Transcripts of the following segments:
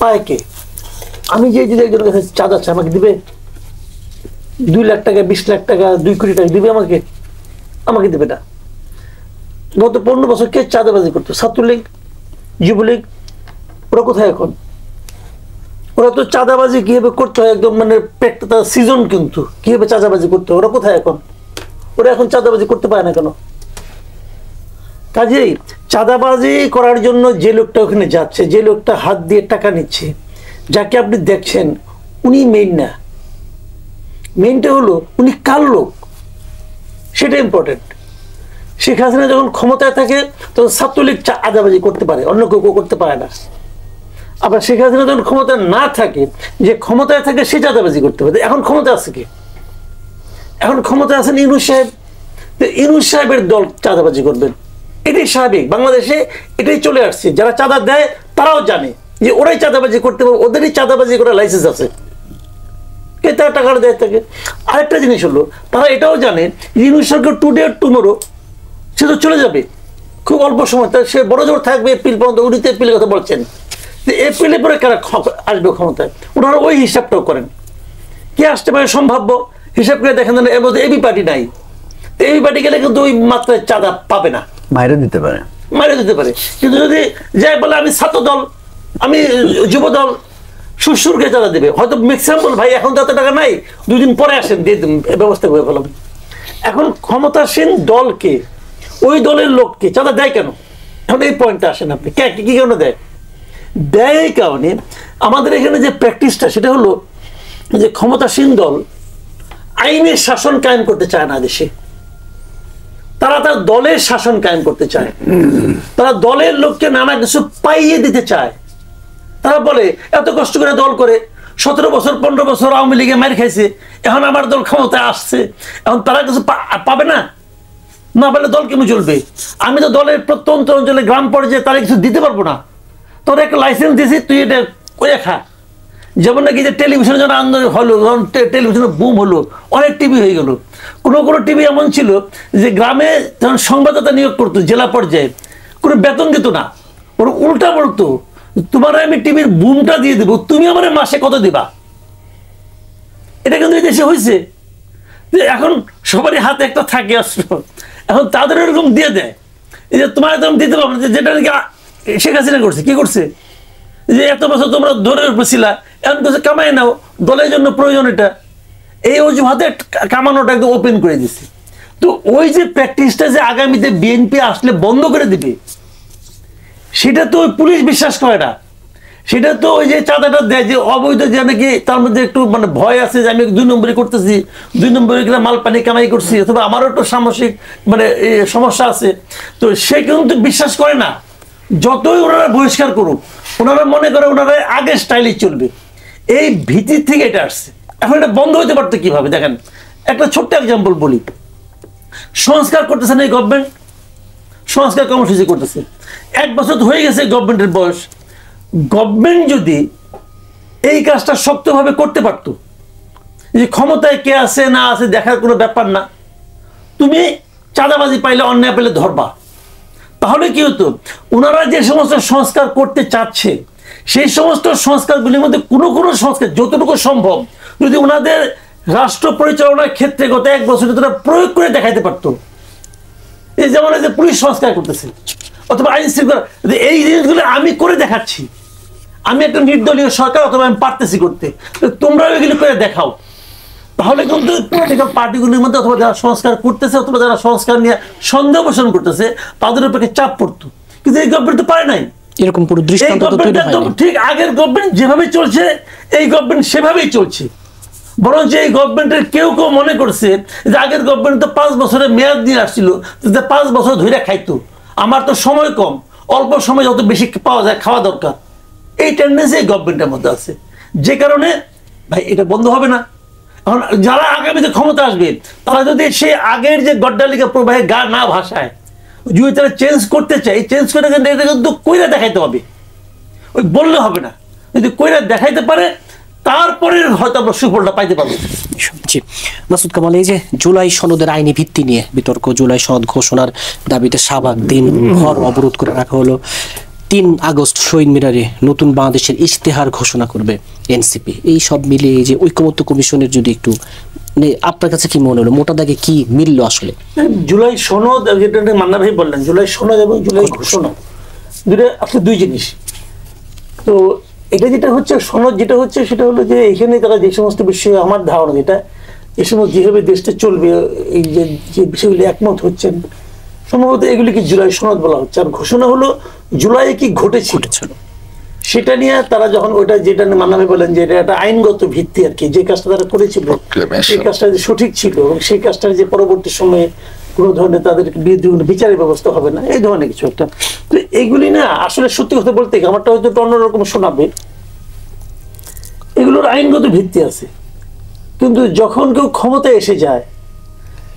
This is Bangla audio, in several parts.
পায় কে? আমি যে যদি একজনের কাছে চাঁদা চাই আমাকে দিবে? 2 লাখ টাকা, 20 লাখ টাকা, 2 কোটি টাকা দিবে আমাকে? আমাকে দিবে না। গত 15 বছর কে চাঁদাবাজি করতো? ছাত্রলীগ, যুবলীগ। ওরা কোথায় এখন? ওরা তো চাঁদাবাজি কিভাবে করতে হয় একদম মানে পেটটা সিজন, কিন্তু কিভাবে চাঁদাবাজি করতে হয় ওরা কোথায় এখন? ওরা এখন চাঁদাবাজি করতে পারে না কেন? কাজেই চাঁদাবাজি করার জন্য যে লোকটা ওখানে যাচ্ছে, যে লোকটা হাত দিয়ে টাকা নিচ্ছে, যাকে আপনি দেখছেন, উনি মেইন না। মেইনটা হলো উনি কার লোক, সেটা ইম্পর্টেন্ট। শেখ হাসিনা যখন ক্ষমতায় থাকে তখন ছাত্রলীগ চাঁদাবাজি করতে পারে, অন্য কেউ করতে পারে না। আবার শেখ হাসিনা যখন ক্ষমতায় না থাকে, যে ক্ষমতায় থাকে সে চাঁদাবাজি করতে পারে। এখন ক্ষমতা আছে কে? এখন ক্ষমতায় আছেন ইউনূস সাহেব। ইউনূস সাহেবের দল চাঁদাবাজি করবেন, এটাই স্বাভাবিক। বাংলাদেশে এটাই চলে আসছে। যারা চাঁদা দেয় তারাও জানে যে ওরাই চাঁদাবাজি করতে পারবে, ওদেরই চাঁদাবাজি করার লাইসেন্স আছে, কে তারা টাকা দেয় থাকে। আরেকটা জিনিস হলো, তারা এটাও জানে ইউনূস সরকার টুডে টুমোরো সে তো চলে যাবে খুব অল্প সময়, তাই সে বড় জোর থাকবে এপ্রিল পর্যন্ত। উনি তো এপ্রিলের কথা বলছেন, এপ্রিলের পরে কারা আসবে ক্ষমতায়, ওনারা ওই হিসাবটাও করেন। কে আসতে পারে সম্ভাব্য হিসাব করে দেখেন, এর মধ্যে এবি পার্টি নাই। এবি পার্টি গেলে কিন্তু ওই মাত্রায় চাঁদা পাবে না, মাইরে দিতে পারে, মাইরে দিতে পারে। কিন্তু যদি যাই বলে আমি ছাত্র দল, আমি যুব দল, সুরকে চাঁদা দেবে, হয়তো ম্যাক্সিমাম বল ভাই এখন তো এত টাকা নাই, 2 দিন পরে আসেন, দিয়ে ব্যবস্থা করে ফেলাম। এখন ক্ষমতাসীন দলকে, ওই দলের লোককে চাঁদা দেয় কেন? এখন এই পয়েন্টটা আসেন আপনি, কি কারণে দেয়? দেয় এই কারণে আমাদের এখানে যে প্র্যাকটিসটা সেটা হলো যে ক্ষমতাসীন দল আইনের শাসন কায়েম করতে চায় না দেশে। তারা তার দলের শাসন কায়েম করতে চায়, তারা দলের লোককে নানা কিছু পাইয়ে দিতে চায়। তারা বলে এত কষ্ট করে দল করে 17 বছর 15 বছর আওয়ামী লীগে মার খাইছে, এখন আমার দল ক্ষমতায় আসছে, এখন তারা কিছু পাবে না, না পেলে দল কেমন চলবে? আমি তো দলের প্রত্যন্ত অঞ্চলে গ্রাম পর্যায়ে তারা কিছু দিতে পারবো না। তোর একটা লাইসেন্স দিয়েছি, তুই এটা করে খা। যেমন নাকি যে টেলিভিশনের জন্য আন্দোলন হলো, টেলিভিশনের বুম হলো, অনেক টিভি হয়ে গেল। কোনো টিভি এমন ছিল যে গ্রামে যখন সংবাদদাতা নিয়োগ করতো জেলা পর্যায়ে, কোনো বেতন দিত না, ওর উল্টা বলতো তোমার আমি টিভির বুমটা দিয়ে দেবো, তুমি আমার মাসে কত দিবা। এটা কিন্তু এই দেশে হয়েছে। এখন সবারই হাতে একটা থাকে অস্ত্র, এখন তাদের এরকম দিয়ে দেয়। এই যে তোমার একদম দিতে পারবো, যেটা নাকি শেখ হাসিনা করছে। কি করছে? যে এত বছর তোমরা ধরে ছিলা, এখন কিছু কামাই নাও, দলের জন্য প্রয়োজন এটা, এই অজুহাতে কামানোটা একদম ওপেন করে দিচ্ছে। তো ওই যে প্র্যাকটিসটা যে আগামীতে বিএনপি আসলে বন্ধ করে দিবে, সেটা তো ওই পুলিশ বিশ্বাস করে না। সেটা তো ওই যে চাঁদাটা দেয় যে অবৈধ, যে নাকি তার মধ্যে একটু মানে ভয় আছে যে আমি 2 নম্বরই করতেছি, 2 নম্বরে কিনা মাল পানি কামাই করছি, অথবা আমারও একটু সামাজিক মানে সমস্যা আছে, তো সে কিন্তু বিশ্বাস করে না। যতই ওনারা বহিষ্কার করুক, ওনারা মনে করে ওনারা আগের স্টাইলে চলবে। এই ভীতির থেকে এটা আসছে। এখন এটা বন্ধ হতে পারতো কিভাবে? দেখেন, একটা ছোট্ট এক্সাম্পল বলি। সংস্কার করতেছে না এই গভর্নমেন্ট, সংস্কার কর্মসূচি করতেছে, 1 বছর হয়ে গেছে গভর্নমেন্টের বয়স। গভর্নমেন্ট যদি এই কাজটা শক্তভাবে করতে পারতো, যে ক্ষমতায় কে আছে না আছে দেখার কোনো ব্যাপার না, তুমি চাঁদাবাজি পাইলে অন্যায় পেলে ধরবা, তাহলে কি হতো? ওনারা যে সমস্ত সংস্কার করতে চাচ্ছে, সেই সমস্ত সংস্কারগুলির মধ্যে কোনো সংস্কার যতটুকু সম্ভব যদি ওনাদের রাষ্ট্র পরিচালনার ক্ষেত্রে গত 1 বছরে তারা প্রয়োগ করে দেখাইতে পারতো। এই যেমন যে পুলিশ সংস্কার করতেছে অথবা আইন শৃঙ্খলা, এই জিনিসগুলো আমি করে দেখাচ্ছি, আমি একটা নির্দলীয় সরকার, অথবা আমি পারতেছি করতে, তোমরাও এগুলো করে দেখাও, তাহলে কিন্তু পলিটিক্যাল পার্টিগুলির মধ্যে অথবা যারা সংস্কার করতেছে অথবা যারা সংস্কার নিয়ে সন্দেহ পোষণ করতেছে তাদের উপরে চাপ পড়তো। কিন্তু এই গভর্নমেন্ট তো পারে নাই। এরকম পুরো দৃষ্টান্ত তো তৈরি হয়নি। ঠিক আগের গভর্নমেন্ট যেভাবে চলছে এই গভর্নমেন্ট সেভাবেই চলছে। বরঞ্চ এই গভর্নমেন্টের কেউ মনে করছে যে আগের গভর্নমেন্ট তো 5 বছরের মেয়াদ দিয়ে আসছিল, 5 বছর ধরে খাইতো, আমার তো সময় কম, অল্প সময় যত বেশি পাওয়া যায় খাওয়া দরকার, এই টেন্ডেন্সি এই গভর্নমেন্টের মধ্যে আছে। যে কারণে ভাই এটা বন্ধ হবে না। এখন যারা আগামীতে ক্ষমতা আসবে তারা যদি সেই আগের যে গড্ডালিকা প্রবাহে গা না ভাসায়, যদি তারা চেঞ্জ করতে চায়, চেঞ্জ করে এটা কিন্তু কইরা দেখাইতে হবে, ওই বললে হবে না। যদি কইরা দেখাইতে পারে তারপরে হয়তো আমরা সুফলটা পাইতে পারবো। জি মাসুদ কামাল, এই যে জুলাই সনদের আইনি ভিত্তি নিয়ে বিতর্ক, জুলাই সনদ ঘোষণার দাবিতে শাহবাগ দিনভর অবরোধ করে রাখা হলো, 3 আগস্ট শহীদ মিনারে নতুন বাংলাদেশের ইশতেহার ঘোষণা করবে এনসিপি। এই সব মিলিয়ে এই যে ঐকমত্য কমিশনের যদি একটু মানে আপনার কাছে কি মনে হলো, মোটা দাগে কি মিললো আসলে? জুলাই সনদ, যেটা মান্না ভাই বললেন, জুলাই সনদ এবং জুলাই ঘোষণা দুটো আসলে দুই জিনিস। তো এটা যেটা হচ্ছে সনদ, যেটা হচ্ছে সেটা হলো যে এখানে তারা যে সমস্ত বিষয়ে, আমার ধারণা যেটা, এই সময় যেভাবে দেশটা চলবে, এই যে বিষয়গুলি একমত হচ্ছেন, সম্ভবত এগুলিকে জুলাই সনদ বলা হচ্ছে। আর ঘোষণা হলো জুলাই কি ঘটেছিল সেটা নিয়ে তারা যখন ওইটা, যেটা মান্না ভাই বলেন যে এটা একটা আইনগত ভিত্তি আর কি, যে কাজটা তারা করেছিল সেই কাজটা যে সঠিক ছিল এবং সেই কাজটা যে পরবর্তী সময়ে কোনো ধরনের তাদের বিরুদ্ধে কোনো বিচারের ব্যবস্থা হবে না, এই ধরনের কিছু একটা। তো এইগুলি না আসলে সত্যি কথা বলতে আমারটা হয়তো একটু অন্যরকম শোনাবে, এগুলোর আইনগত ভিত্তি আছে, কিন্তু যখন কেউ ক্ষমতায় এসে যায়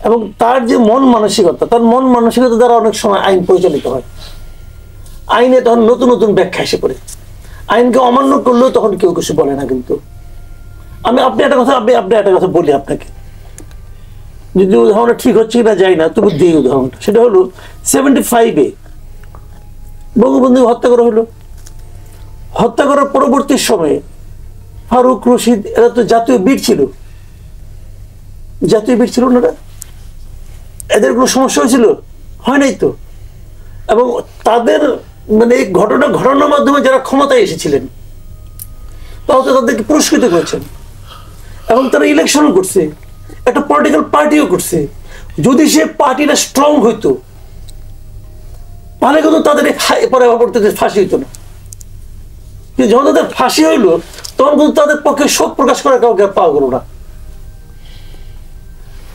এবং তার যে মন মানসিকতা, তার মন মানসিকতা দ্বারা অনেক সময় আইন পরিচালিত হয়, আইনে তখন নতুন নতুন ব্যাখ্যা এসে পড়ে। আইনকে অমান্য করলেও তখন কেউ কিছু বলে না। কিন্তু আপনি একটা কথা বলি আপনাকে, যদি উদাহরণটা ঠিক হচ্ছে কিনা যাই না, তবু দিই উদাহরণটা। সেটা হলো 75-এ বঙ্গবন্ধু হত্যা করা হলো। হত্যা করার পরবর্তী সময়ে ফারুক, রশিদ, এরা তো জাতীয় বীর ছিল ওনারা। এদের কোনো সমস্যা হয়েছিল? হয় নাই তো। এবং তাদের মানে এই ঘটনা ঘটানোর মাধ্যমে যারা ক্ষমতায় এসেছিলেন তারা তো তাদেরকে পুরস্কৃত করেছেন এবং তারা ইলেকশনও করছে, একটা পলিটিক্যাল পার্টিও করছে। যদি সে পার্টিটা স্ট্রং হইতো তাহলে কিন্তু তাদের পরবর্তীতে ফাঁসি হইতো না। কিন্তু যখন তাদের ফাঁসি হইলো তখন কিন্তু তাদের পক্ষে শোক প্রকাশ করার কাউকে পাওয়া গেল না।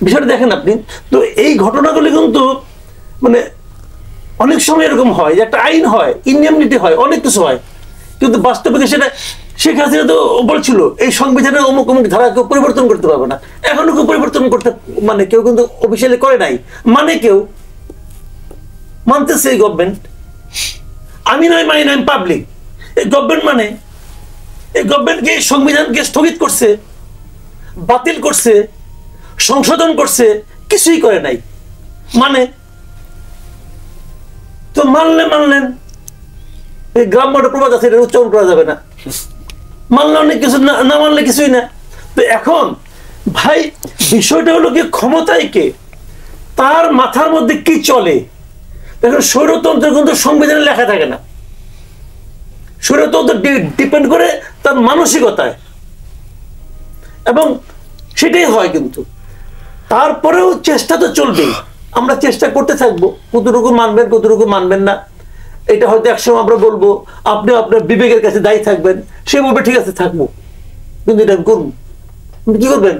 বিষয়টা দেখেন আপনি। তো এই ঘটনাগুলি কিন্তু মানে অনেক সময় এরকম হয় যে একটা আইন হয়, ইনডেমনিটি হয়, অনেক কিছু হয়, কিন্তু বাস্তবে সেটা শেখ হাসিনা তো বলছিল এই সংবিধানের অমুক অমুক ধারা কেউ পরিবর্তন করতে পারবে না। এখনো কেউ পরিবর্তন করতে মানে কেউ কিন্তু অফিসিয়ালি করে নাই, মানে কেউ মানতেছে এই গভর্নমেন্ট। আমি নয় মানি না, আমি পাবলিক। এই গভর্নমেন্ট মানে এই গভর্নমেন্টকে সংবিধানকে স্থগিত করছে, বাতিল করছে, সংশোধন করছে, কিছুই করে নাই। মানে তো মানলেন এই গ্রাম্য প্রবাদ আছে, এটা উচ্চারণ করা যাবে না। মানলে অনেক কিছু, না মানলে কিছুই না। তো এখন ভাই বিষয়টা হলো কি, ক্ষমতায় কে, তার মাথার মধ্যে কি চলে। দেখুন স্বৈরতন্ত্র কিন্তু সংবিধানে লেখা থাকে না। স্বৈরতন্ত্র ডিপেন্ড করে তার মানসিকতায়, এবং সেটাই হয়। কিন্তু তারপরেও চেষ্টা তো চলবেই, আমরা চেষ্টা করতে থাকবো, কতটুকু মানবেন কতটুকু মানবেন না এটা হয়তো একসময় আমরা বলবো, আপনি আপনার বিবেকের কাছে দায়ী থাকবেন, সে বলবে ঠিক আছে থাকবো, কিন্তু এটা করুন। কি করবেন?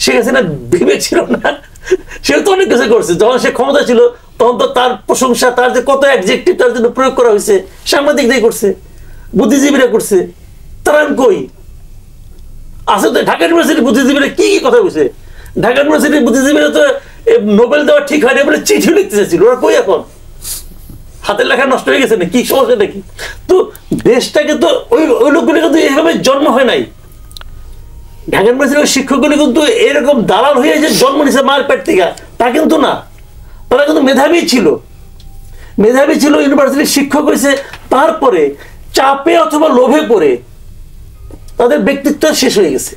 সে কাছে না বিবেক ছিল না, সে তো অনেক কিছু করছে। যখন সে ক্ষমতা ছিল তখন তো তার প্রশংসা, তার যে কত অ্যাডজেক্টিভ তার জন্য প্রয়োগ করা হয়েছে, সাংবাদিকরাই করছে, বুদ্ধিজীবীরা করছে। তারা কই আসলে তো ঢাকা ইউনিভার্সিটির বুদ্ধিজীবীরা কি কি কথা বলছে। ঢাকা ইউনিভার্সিটির বুদ্ধিজীবীরা তো নোবেল দেওয়া ঠিক হয়নি বলে চিঠি লিখতে চাইছিল, ওরা কই এখন? হাতের লেখা নষ্ট হয়ে গেছে না, কি সমস্যা নাকি? তো দেশটাকে তো ওই লোকগুলি কিন্তু এইভাবে জন্ম হয় নাই। ঢাকা ইউনিভার্সিটির শিক্ষকগুলি কিন্তু এরকম দালাল হয়ে যে জন্ম নিছে মার পেট থেকে, তা কিন্তু না। তারা কিন্তু মেধাবী ছিল, ইউনিভার্সিটির শিক্ষক হয়েছে, তারপরে চাপে অথবা লোভে পড়ে তাদের ব্যক্তিত্ব শেষ হয়ে গেছে,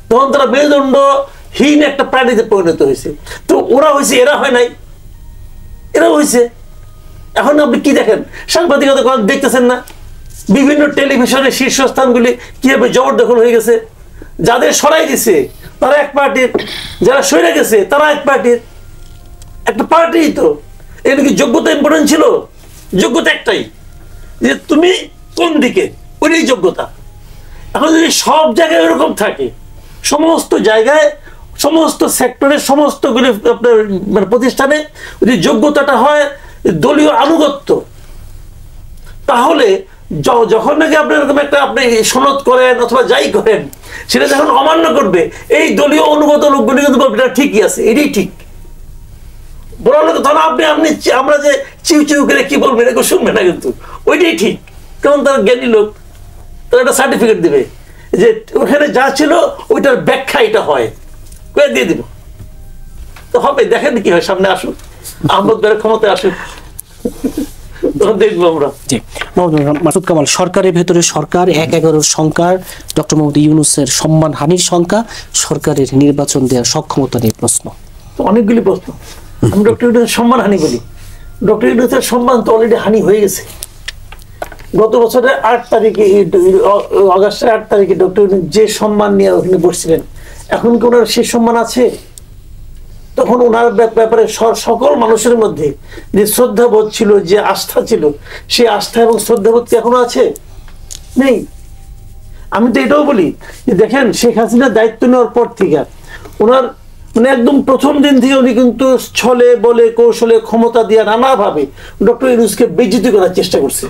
তখন তারা মেরুদণ্ডহীন একটা প্রাণীতে পরিণত হয়েছে। তো ওরা হয়েছে, এরা হয় নাই, এরা হয়েছে। এখন আপনি কি দেখেন, সাংবাদিকতা দেখতেছেন না, বিভিন্ন টেলিভিশনের শীর্ষস্থানগুলি কিভাবে জবরদখল হয়ে গেছে। যাদের সরাই দিছে তারা এক পার্টির, যারা সরে গেছে তারা এক পার্টির। একটা পার্টি তো এটা কি যোগ্যতা ইম্পর্টেন্ট ছিল? যোগ্যতা একটাই, যে তুমি কোন দিকে, ওইটাই যোগ্যতা। এখন যদি সব জায়গায় এরকম থাকে, সমস্ত জায়গায়, সমস্ত সেক্টরে, সমস্তগুলি আপনার মানে প্রতিষ্ঠানে যদি যোগ্যতাটা হয় দলীয় আনুগত্য, তাহলে যখন নাকি আপনি এরকম একটা আপনি সনদ করেন অথবা যাই করেন, সেটা যখন অমান্য করবে এই দলীয় অনুগত লোকগুলি কিন্তু ঠিকই আছে, এটাই ঠিক বলার লোক, তখন আমরা যে চিউ চিউ করে কি বলবো এটা শুনবে না, কিন্তু ওইটাই ঠিক। কারণ তারা জ্ঞানী লোক, তারা একটা সার্টিফিকেট দিবে যে ওখানে যা ছিল ওইটার ব্যাখ্যা এটা হয়, দিয়ে দিব। তো হবে, দেখেন কি হয়, সামনে আসুক, আহমদ ভাইয়ের ক্ষমতায় আসুক। দেখবো আমরা। জি, মোহাম্মদ মাসুদ কামাল, সরকারের ভেতরে সরকার ১/১১ সংখ্যার ডক্টর মোহাম্মদ ইউনূসের সম্মানহানির সংখ্যা, সরকারের নির্বাচন দেওয়ার সক্ষমতা নিয়ে প্রশ্ন। তো অনেকগুলি প্রশ্ন। আমি ডক্টর ইউনূসের সম্মান হানি বলি, ডক্টর ইউনূসের সম্মান তো অলরেডি হানি হয়ে গেছে। গত বছরের 8 তারিখে, আগস্টের 8 তারিখে ডক্টর ইউনূস যে সম্মান নিয়ে ওখানে বসছিলেন, এখন কি ওনার সেই সম্মান আছে? তখন ওনার ব্যাপারে সকল মানুষের মধ্যে যে শ্রদ্ধাবোধ ছিল, যে আস্থা ছিল, সেই আস্থা এবং শ্রদ্ধাবোধ কি এখনো আছে? নেই। আমি তো এটাও বলি যে দেখেন, শেখ হাসিনা দায়িত্ব নেওয়ার পর থেকে ওনার মানে একদম প্রথম দিন থেকে উনি কিন্তু ছলে বলে কৌশলে ক্ষমতা দিয়ে নানাভাবে ডক্টর ইউনূসকে বেইজ্জতি করার চেষ্টা করছে।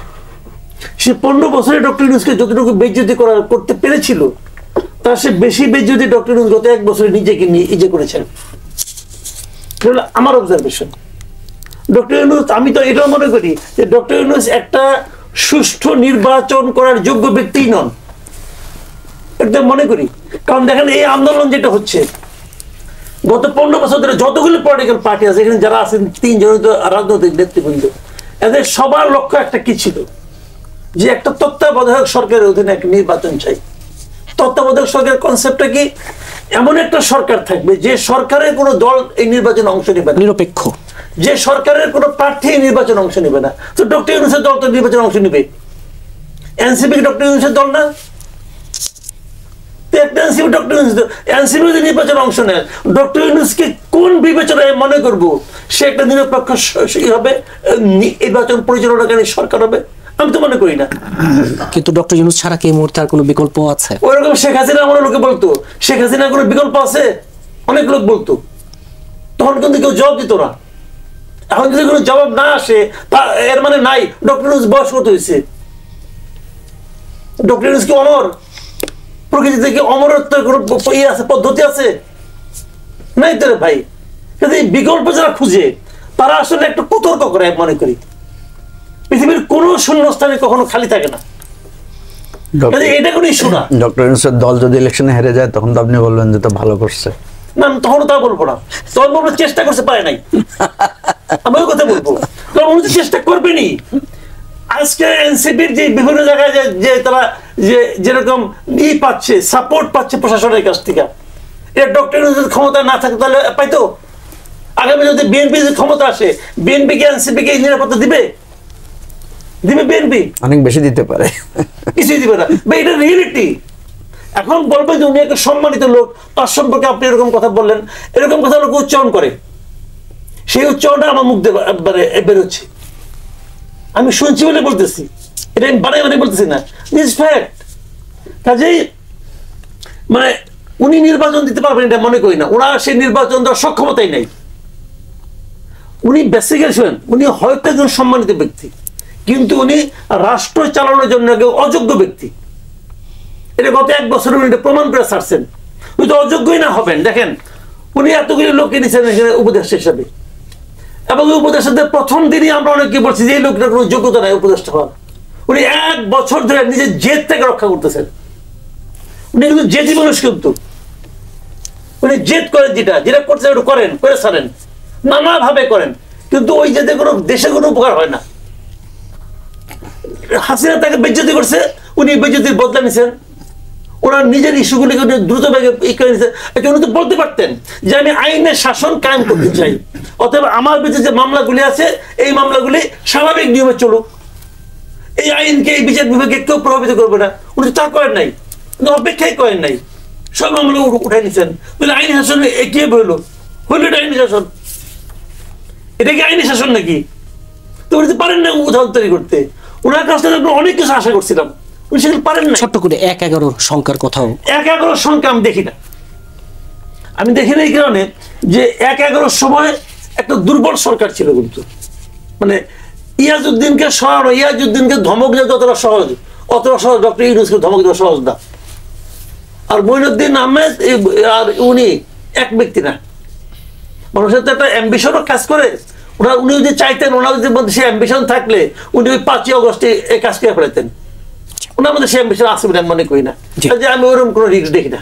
সে 15 বছরে ডক্টর ইউনূসকে যতটুকু বেইজ্জতি করতে পেরেছিল, তার সে বেশি বেইজ্জতি ডক্টর ইউনূস গত 1 বছরে নিজেকে নিজে করেছেন। আমার অবজারভেশন। ডক্টর ইউনূস, আমি তো এটাও মনে করি যে ডক্টর ইউনূস একটা সুষ্ঠু নির্বাচন করার যোগ্য ব্যক্তিই নন, এটা মনে করি। কারণ দেখেন, এই আন্দোলন যেটা হচ্ছে গত 15 বছর ধরে, যতগুলো পলিটিক্যাল পার্টি আছে এখানে যারা আছেন, 3 জনিত রাজনৈতিক নেতৃবৃন্দ, এদের সবার লক্ষ্য একটা কি ছিল, যে একটা তত্ত্বাবধায়ক সরকারের অধীনে একটা নির্বাচন চাই। তত্ত্বাবধায়ক সরকারের কনসেপ্টটা কি? এমন একটা সরকার থাকবে যে সরকারের কোনো দল এই নির্বাচনে অংশ নেবে না, নিরপেক্ষ, যে সরকারের কোনো প্রার্থী এই নির্বাচনে অংশ নেবে না। তো ডক্টর ইউনূসের দল তো নির্বাচনে অংশ নেবে। এনসিপি কি ডক্টর ইউনূসের দল না? এনসিপি যদি নির্বাচনে অংশ নেয়, ডক্টর ইউনূসকে কোন বিবেচনায় মনে করব সে একটা নিরপেক্ষ হবে, নির্বাচন পরিচালনাকারী সরকার হবে? আমি তো মনে করি না। কিন্তু ডক্টর ইউনূস ছাড়া কি এই মুহূর্তে আর কোনো বিকল্প আছে? ওইরকম শেখ হাসিনা আমার লোকে বলতো, শেখ হাসিনার কোনো বিকল্প আছে? অনেক লোক বলতো, তখন কিন্তু কেউ জবাব দিত না। এখন যদি কোনো জবাব না আসে, এর মানে নাই ডক্টর ইউনূস বয়স কত হয়েছে? ডক্টর ইউনূস কি অমর? প্রকৃতিতে কি অমরত্বের কোনো আছে, পদ্ধতি আছে? নাই তো রে ভাই। কিন্তু এই বিকল্প যারা খুঁজে, তারা আসলে একটু কুতর্ক করে মনে করি। পৃথিবীর কোন শূন্যস্থানে কখনো খালি থাকে না, এটা কোনো ইস্যু না। ডক্টর ইউনূসের দল যদি ইলেকশনে হেরে যায়, তখন তো আপনি বলবেন যে তো ভালো করছে না, তখনও তা বলবো না। তখন বলবো চেষ্টা করতে পারে নাই, আমি ওই কথা বলবো। কারণ উনি তো চেষ্টা করবেনি। আজকে এনসিপির যে বিভিন্ন জায়গায় যে তারা যেরকম পাচ্ছে, সাপোর্ট পাচ্ছে প্রশাসনের কাছ থেকে, এটা ডক্টর ইউনূস ক্ষমতা না থাকে তাহলে পাইতো? আগামী যদি বিএনপি ক্ষমতা আসে, বিএনপি কে এনসিপি কে নিরাপত্তা দিবে? দিবে বিএনপি? অনেক বেশি দিতে পারে, কিছুই দিবে না। এটা রিয়েলিটি। এখন বলবে যে উনি একটা সম্মানিত লোক, তার সম্পর্কে আপনি এরকম কথা বললেন, এরকম কথা লোক উচ্চারণ করে, সেই উচ্চারণটা আমার মুখ দিয়ে বেরোচ্ছে। আমি শুনছি বলে বলতেছি, এটা আমি বানাই বানাই বলতেছি না, দিস ফ্যাক্ট। কাজেই মানে উনি নির্বাচন দিতে পারবেন এটা মনে করি না। ওনার সেই নির্বাচন দেওয়ার সক্ষমতাই নাই। উনি বেসিক্যালি শুনেন, উনি হয়তো একজন সম্মানিত ব্যক্তি, কিন্তু উনি রাষ্ট্র চালানোর জন্য অযোগ্য ব্যক্তি। এটা গত 1 বছর উনি প্রমাণ করে ছাড়ছেন। উনি তো অযোগ্যই না হবেন। দেখেন, উনি এতগুলি লোককে নিয়েছেন এখানে উপদেষ্টা হিসাবে, এবং উপদেষ্টাদের প্রথম দিনই আমরা অনেকে বলছি যে এই লোকটার কোনো যোগ্যতা নাই উপদেষ্টা হওয়ার। উনি 1 বছর ধরে নিজের জেদ থেকে রক্ষা করতেছেন। উনি কিন্তু জেদি মানুষ, কিন্তু উনি জেদ করেন, যেটা করতে ওটা করেন, করে ছাড়েন, নানাভাবে করেন, কিন্তু ওই জেদে কোনো দেশের কোনো উপকার হয় না। হাসিনা তাকে বেজ্জতি করছে, উনি বেজ্জতির বদলা নিছেন। ওনার নিজের ইস্যুগুলিকে দ্রুত বেগে করে নিছে। উনি তো বলতে পারতেন যে আমি আইনের শাসন কায়েম করতে চাই, অতএব আমার বিরুদ্ধে যে মামলাগুলি আছে এই মামলাগুলি স্বাভাবিক নিয়মে চলুক, এই আইনকে এই বিচার বিভাগে কেউ প্রভাবিত করবে না। উনি তা করেন নাই, অপেক্ষাই করেন নাই, সব মামলা উঠাই নিছেন। বলে আইনি শাসন কে বললো? হইল এটা আইনি শাসন? এটা কি আইনি শাসন নাকি? তো উনি তো পারেন না উদাহরণ তৈরি করতে। ওনার কাছ থেকে অনেক কিছু আশা করছিলাম, উনি সেগুলো পারেন না। ছোট্ট করে 1/11 সংখ্যার কথাও, 1/11 সংখ্যা আমি দেখি না। আমি দেখি না এই কারণে যে 1/11 সময় একটা দুর্বল সরকার ছিল, কিন্তু মানে ইয়াজউদ্দিনকে সরানো, ইয়াজউদ্দিনকে ধমক দেওয়া যতটা সহজ, অতটা সহজ ডক্টর ইউনূসকে ধমক দেওয়া সহজ না। আর মঈনুদ্দিন আহমেদ আর উনি এক ব্যক্তি না, মানুষের তো একটা অ্যাম্বিশনও কাজ করে। উনি যদি চাইতেন, ওনার যদি মধ্যে সে অ্যাম্বিশন থাকলে উনি ওই 5ই অগস্টে এই কাজ করে ফেলেতেন। ওনার মধ্যে সে অ্যাম্বিশন আছে বলে আমি মনে করি না, যে আমি ওরকম কোনো রিস্ক দেখি না।